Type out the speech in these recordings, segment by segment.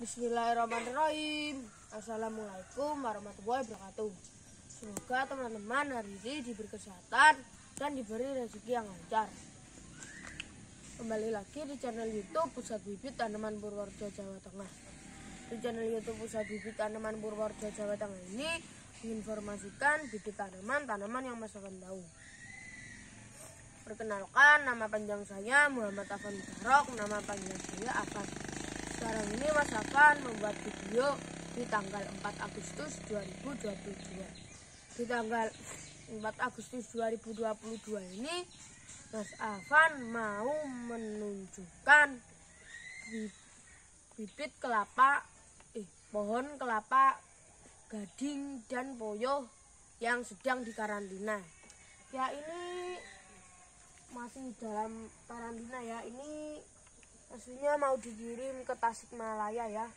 Bismillahirrahmanirrahim. Assalamualaikum warahmatullahi wabarakatuh. Semoga teman-teman hari ini diberi kesehatan dan diberi rezeki yang lancar. Kembali lagi di channel YouTube Pusat Bibit Tanaman Purworejo, Jawa Tengah. Di channel YouTube Pusat Bibit Tanaman Purworejo, Jawa Tengah ini menginformasikan bibit tanaman yang Mas Afan tahu. Perkenalkan, nama panjang saya Muhammad Afan Mutarok, nama panjang saya Afan. Sekarang ini Mas Afan membuat video di tanggal 4 Agustus 2022. Di tanggal 4 Agustus 2022 ini Mas Afan mau menunjukkan bibit pohon kelapa gading dan puyuh yang sedang dikarantina. Ya, ini masih dalam karantina ya. Ini aslinya mau dikirim ke Tasikmalaya ya.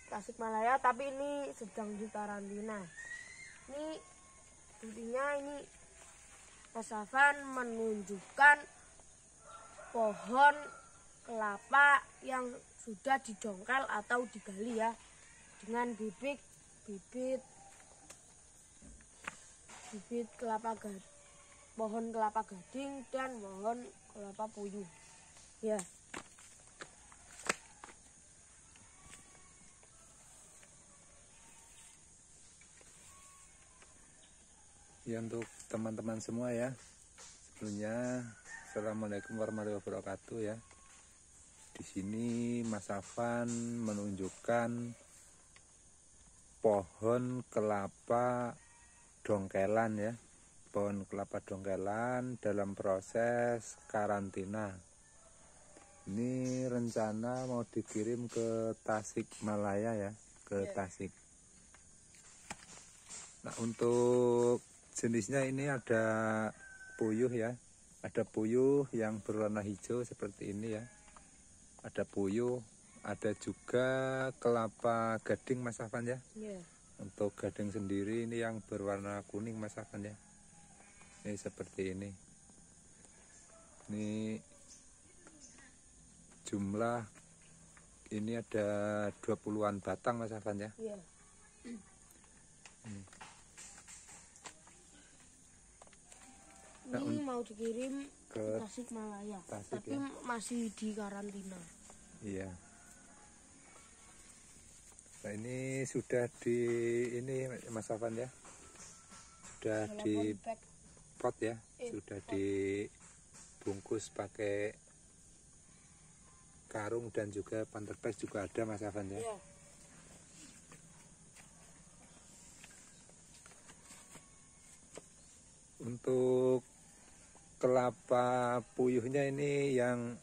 Tasikmalaya, tapi ini sedang dikarantina. Ini intinya ini Mas Afan menunjukkan pohon kelapa yang sudah didongkel atau digali ya, dengan bibit pohon kelapa gading dan pohon kelapa puyuh ya. Ya, untuk teman-teman semua ya, sebelumnya Assalamualaikum warahmatullahi wabarakatuh ya. Di sini Mas Afan menunjukkan pohon kelapa dongkelan ya, pohon kelapa dongkelan dalam proses karantina. Ini rencana mau dikirim ke Tasikmalaya ya, ke Tasik. Nah, untuk jenisnya ini ada puyuh ya, ada puyuh yang berwarna hijau seperti ini ya, ada puyuh, ada juga kelapa gading Mas Afan ya. Untuk gading sendiri ini yang berwarna kuning Mas Afan ya. Ini seperti ini. Ini jumlah ini ada 20-an batang Mas Afan ya. Ini mau dikirim ke Tasikmalaya, tapi ya, masih di karantina. Iya. Nah, ini sudah ini Mas Afan ya, sudah di pot ya, sudah dibungkus pakai karung dan juga panterpes juga ada Mas Afan ya. Untuk kelapa puyuhnya ini yang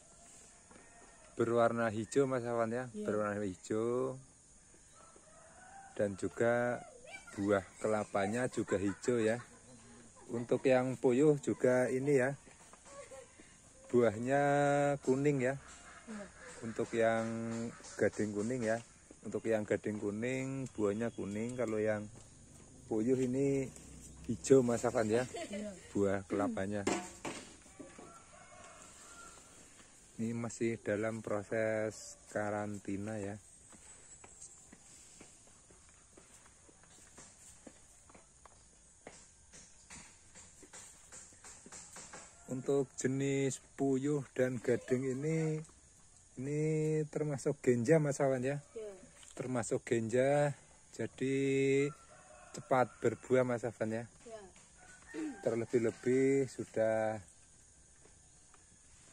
berwarna hijau Mas Afan ya, berwarna hijau, dan juga buah kelapanya juga hijau ya. Untuk yang puyuh juga ini ya, buahnya kuning ya. Untuk yang gading kuning ya, untuk yang gading kuning buahnya kuning. Kalau yang puyuh ini hijau Mas Afan ya, buah kelapanya. Ini masih dalam proses karantina ya. Untuk jenis puyuh dan gading ini termasuk genja Mas Afan ya. Termasuk genja, jadi cepat berbuah Mas Afan ya. Terlebih-lebih sudah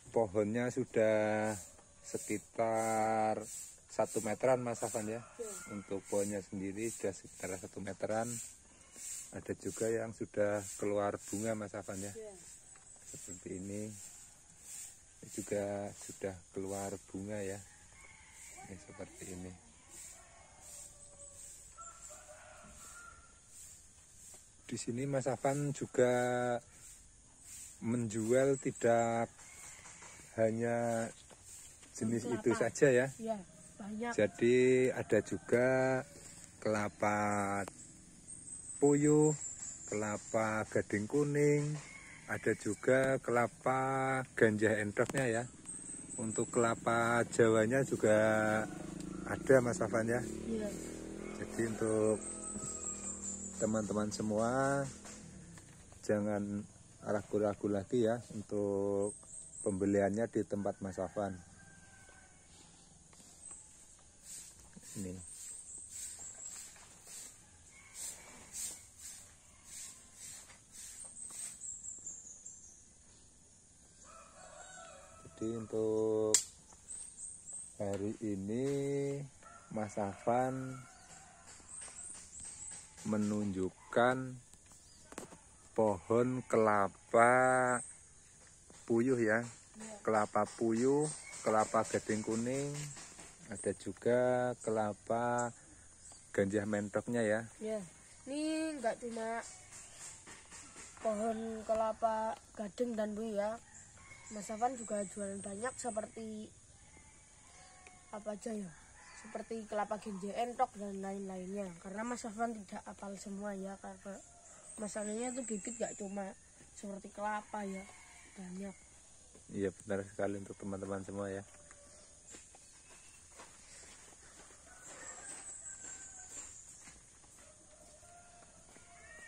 pohonnya sudah sekitar 1 meteran Mas Afan ya. Untuk pohonnya sendiri sudah sekitar 1 meteran. Ada juga yang sudah keluar bunga Mas Afan ya. Seperti ini juga sudah keluar bunga ya. Ini seperti ini. Di sini Mas Afan juga menjual tidak hanya jenis kelapa itu saja ya. Banyak. Jadi ada juga kelapa puyuh, kelapa gading kuning, ada juga kelapa ganja endrognya ya. Untuk kelapa Jawanya juga ada Mas Afan ya. Iya. Jadi untuk teman-teman semua jangan ragu-ragu lagi ya untuk pembeliannya di tempat Mas Afan. Ini. Jadi untuk hari ini Mas Afan menunjukkan pohon kelapa puyuh ya. Kelapa puyuh, kelapa gading kuning, ada juga kelapa ganja mentoknya ya. Ya, ini enggak cuma pohon kelapa gading dan puyuh ya. Mas Afan juga jualan banyak seperti apa aja ya, seperti kelapa ganja entok dan lain-lainnya. Karena Mas Afan tidak hafal semua ya, karena masalahnya tuh bibit gak cuma seperti kelapa ya, banyak. Iya benar sekali untuk teman-teman semua ya.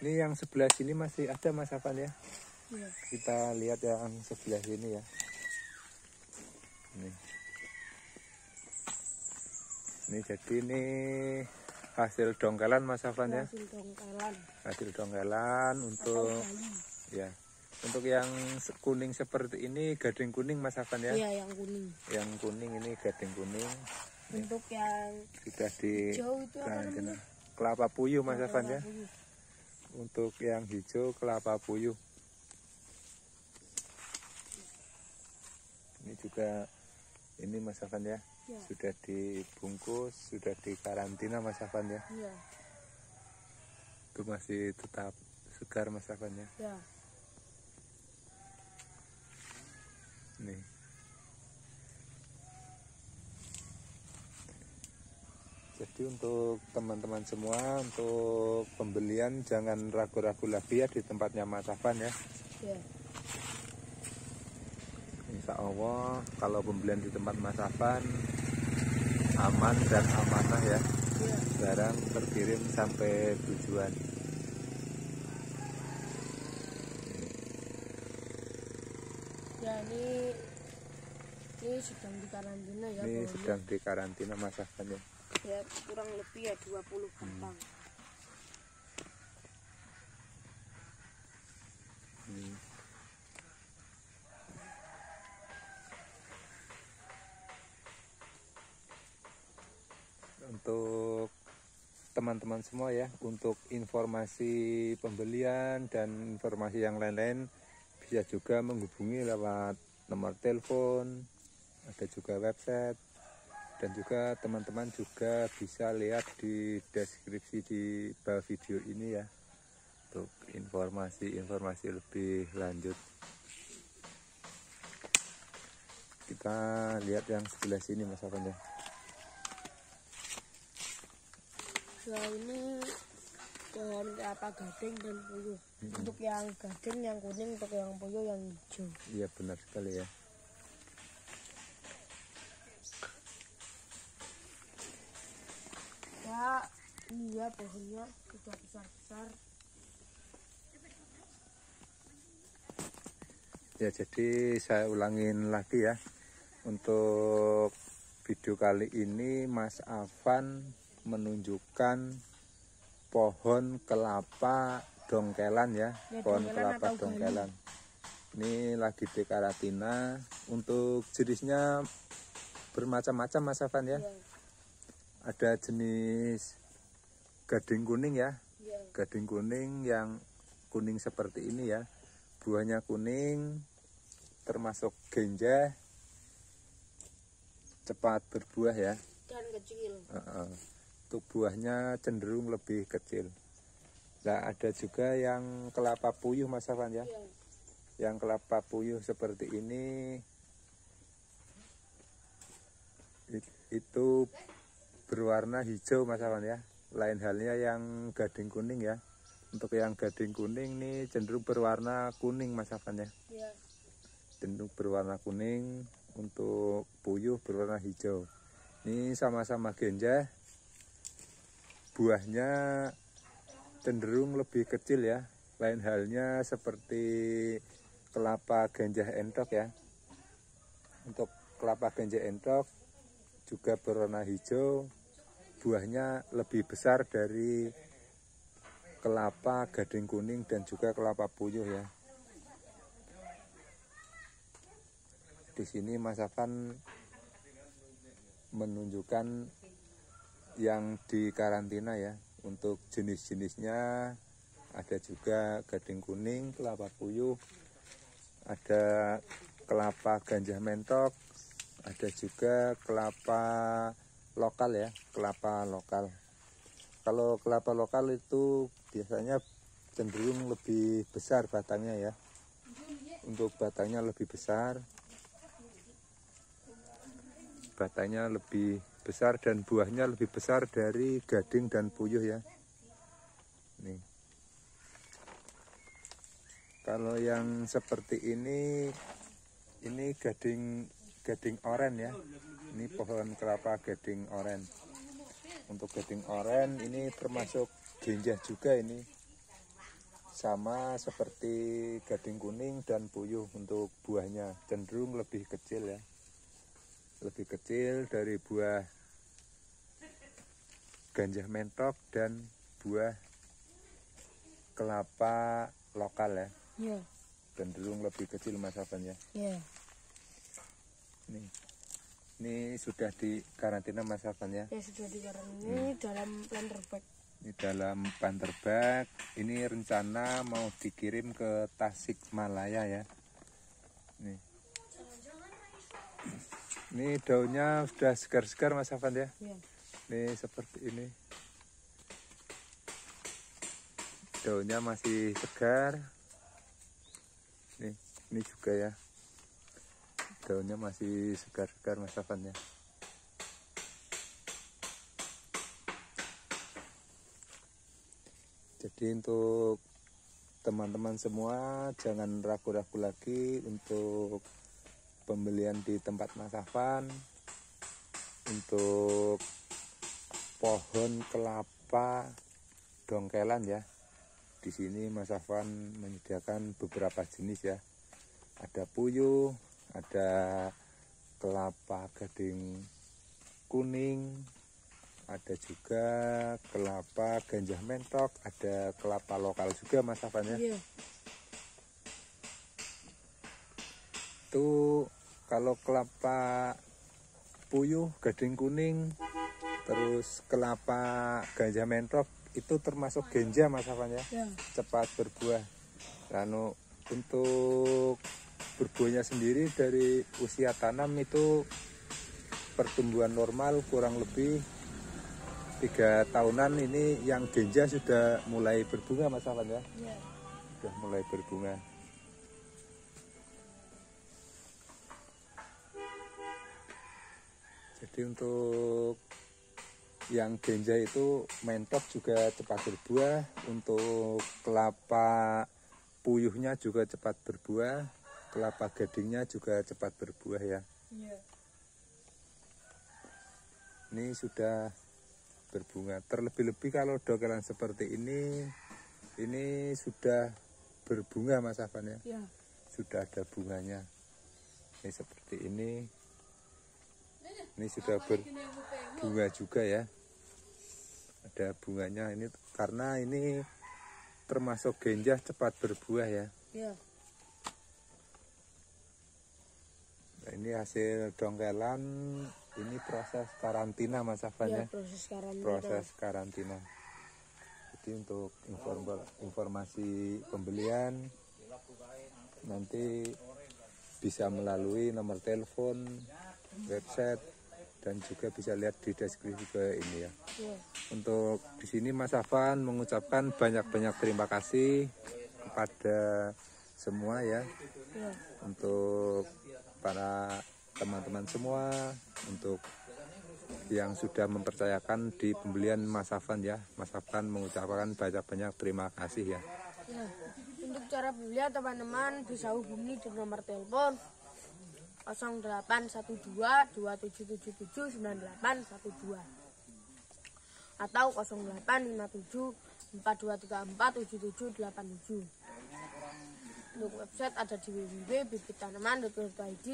Ini yang sebelah sini masih ada Mas Afan ya. Iya. Kita lihat yang sebelah sini ya. Ini jadi ini hasil dongkelan Mas Afan ya. Hasil dongkelan. Hasil dongkelan untuk ya. Untuk yang kuning seperti ini gading kuning Mas Afan ya. Iya, yang kuning. Yang kuning ini gading kuning. Untuk yang sudah di hijau itu apa namanya? Kelapa puyuh Mas Afan ya. Puyuh. Untuk yang hijau kelapa puyuh. Ini juga ini Mas Afan ya. Ya. Sudah dibungkus, sudah dikarantina Mas Afan ya. Iya. Itu masih tetap segar Mas Afan ya. Ya. Nih. Jadi untuk teman-teman semua, untuk pembelian jangan ragu-ragu lagi ya di tempatnya Mas Afan ya. Ya. Insya Allah kalau pembelian di tempat Mas Afan aman dan amanah ya. Ya. Barang terkirim sampai tujuan. Ya, ini sedang dikarantina ya. Ini pohonnya. sedang dikarantina Mas Afan ya. Ya, kurang lebih ya 20 batang. Untuk teman-teman semua ya, untuk informasi pembelian dan informasi yang lain-lain bisa juga menghubungi lewat nomor telepon, ada juga website, dan juga teman-teman juga bisa lihat di deskripsi di bawah video ini ya untuk informasi lebih lanjut. Kita lihat yang sebelah sini Mas Afan ya. Ya, ini pohon kelapa gading dan puyuh. Untuk yang gading yang kuning, untuk yang puyuh yang hijau. Iya benar sekali ya. Ya, iya pohonnya sudah besar-besar. Ya jadi saya ulangin lagi ya. Untuk video kali ini Mas Afan menunjukkan pohon kelapa dongkelan ya, Ya, pohon dongkelan kelapa atau dongkelan. Ini lagi dikarantina. Untuk jenisnya bermacam-macam Mas Afan ya. Ya. Ada jenis gading kuning ya, Ya. gading kuning yang kuning seperti ini ya. Buahnya kuning, termasuk ganja, cepat berbuah ya. Dan kecil. Untuk buahnya cenderung lebih kecil. Nah ada juga yang kelapa puyuh Mas Afan ya. Ya. Yang kelapa puyuh seperti ini itu berwarna hijau Mas Afan ya. Lain halnya yang gading kuning ya. Untuk yang gading kuning nih cenderung berwarna kuning Mas Afan ya. Ya. Cenderung berwarna kuning. untuk puyuh berwarna hijau. Ini sama-sama genjah, buahnya cenderung lebih kecil ya, lain halnya seperti kelapa ganja entok ya. Untuk kelapa ganja entok juga berwarna hijau, buahnya lebih besar dari kelapa gading kuning dan juga kelapa puyuh ya. Di sini Mas Afan menunjukkan yang di karantina ya. Untuk jenis-jenisnya ada juga gading kuning, kelapa puyuh, ada kelapa ganja mentok, ada juga kelapa lokal ya, kelapa lokal. Kalau kelapa lokal itu biasanya cenderung lebih besar batangnya ya. Untuk batangnya lebih besar, dan buahnya lebih besar dari gading dan puyuh ya. Nih. Kalau yang seperti ini gading oren ya. Ini pohon kelapa gading oren. Untuk gading oren ini termasuk genjah juga ini. Sama seperti gading kuning dan puyuh, untuk buahnya cenderung lebih kecil ya. Lebih kecil dari buah ganja mentok dan buah kelapa lokal ya. Iya. Cenderung lebih kecil Mas Afan ya. Iya. Ini sudah di karantina Mas Afan ya. Ya sudah di karantina dalam planter bag. Ini dalam planter bag. Ini rencana mau dikirim ke Tasikmalaya ya. Ini daunnya sudah segar-segar Mas Afan ya. Ya. Ini seperti ini. Daunnya masih segar. Ini juga ya. Daunnya masih segar-segar Mas Afan ya. Jadi untuk teman-teman semua jangan ragu-ragu lagi untuk pembelian di tempat Mas Afan. Untuk pohon kelapa dongkelan ya. Di sini Mas Afan menyediakan beberapa jenis ya. Ada puyuh, ada kelapa gading kuning, ada juga kelapa ganja mentok, ada kelapa lokal juga Mas Afan ya. Iya. Itu kalau kelapa puyuh, gading kuning, terus kelapa ganja mentok itu termasuk genja Mas Afan ya. Ya. Cepat berbuah. Lalu untuk berbuahnya sendiri dari usia tanam itu pertumbuhan normal kurang lebih 3 tahunan. Ini yang genja sudah mulai berbunga Mas Afan ya. Ya. Sudah mulai berbunga. Jadi untuk yang genja itu mentok juga cepat berbuah. Untuk kelapa puyuhnya juga cepat berbuah. Kelapa gadingnya juga cepat berbuah ya. Ya. Ini sudah berbunga. Terlebih-lebih kalau dokelan seperti ini sudah berbunga Mas Afan ya. Ya. Sudah ada bunganya. Ini seperti ini. Ini sudah berbunga juga ya. Ada bunganya ini karena ini termasuk genjah cepat berbuah ya. Ya. Nah, ini hasil dongkelan. Ini proses karantina Mas Afan ya. Proses karantina. Jadi untuk informasi pembelian nanti bisa melalui nomor telepon, website, dan juga bisa lihat di deskripsi ke ini ya. Ya. Untuk di sini Mas Afan mengucapkan banyak-banyak terima kasih kepada semua ya. Ya. Untuk para teman-teman semua, untuk yang sudah mempercayakan di pembelian Mas Afan ya. Mas Afan mengucapkan banyak-banyak terima kasih ya. Ya. Untuk cara pembelian teman-teman bisa hubungi di nomor telepon 0812 2777 9812 atau 0857 4234 7787. Untuk website ada di www.bibitanaman.co.id.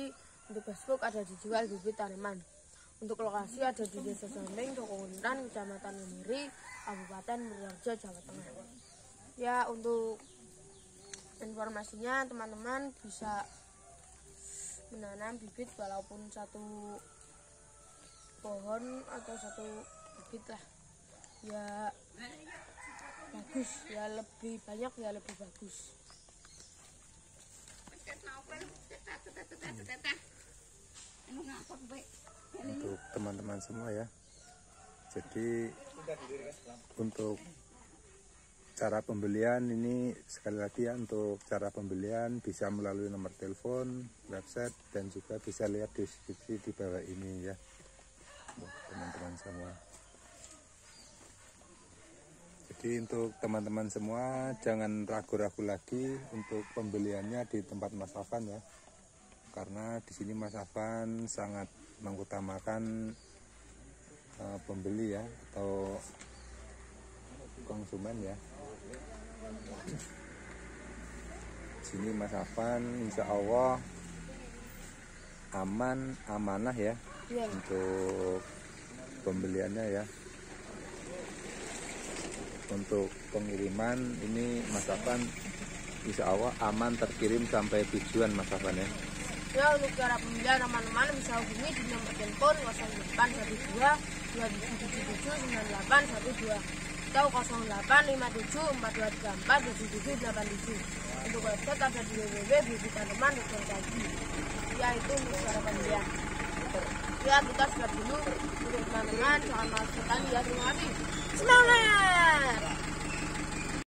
Untuk Facebook ada dijual bibit tanaman. Untuk lokasi ada di Desa Samping, Toko Untan, Kecamatan Uniri, Kabupaten Purworejo, Jawa Tengah. Ya, untuk informasinya teman-teman bisa menanam bibit walaupun satu pohon atau satu bibit lah. Ya bagus, ya lebih banyak ya lebih bagus. Untuk teman-teman semua ya. Jadi untuk cara pembelian ini sekali lagi ya, untuk cara pembelian bisa melalui nomor telepon, website, dan juga bisa lihat di deskripsi di bawah ini ya, teman-teman semua. Jadi untuk teman-teman semua jangan ragu-ragu lagi untuk pembeliannya di tempat Mas Afan ya, karena di sini Mas Afan sangat mengutamakan pembeli ya, atau konsumen ya. Sini Mas Afan insya Allah amanah ya, untuk pembeliannya ya. Untuk pengiriman ini Mas Afan insya Allah aman terkirim sampai tujuan Mas Afan ya. Ya, untuk cara pembelian teman-teman bisa hubungi di nomor telepon 0812 2777 9812 atau 0857 4234 7787. Untuk website ada di www.bibitanaman.co.id. Yaitu untuk cara pembelian. Ya, kita sudah dulu untuk teman-teman, jangan malas sekali ya, terima kasih. Semangat!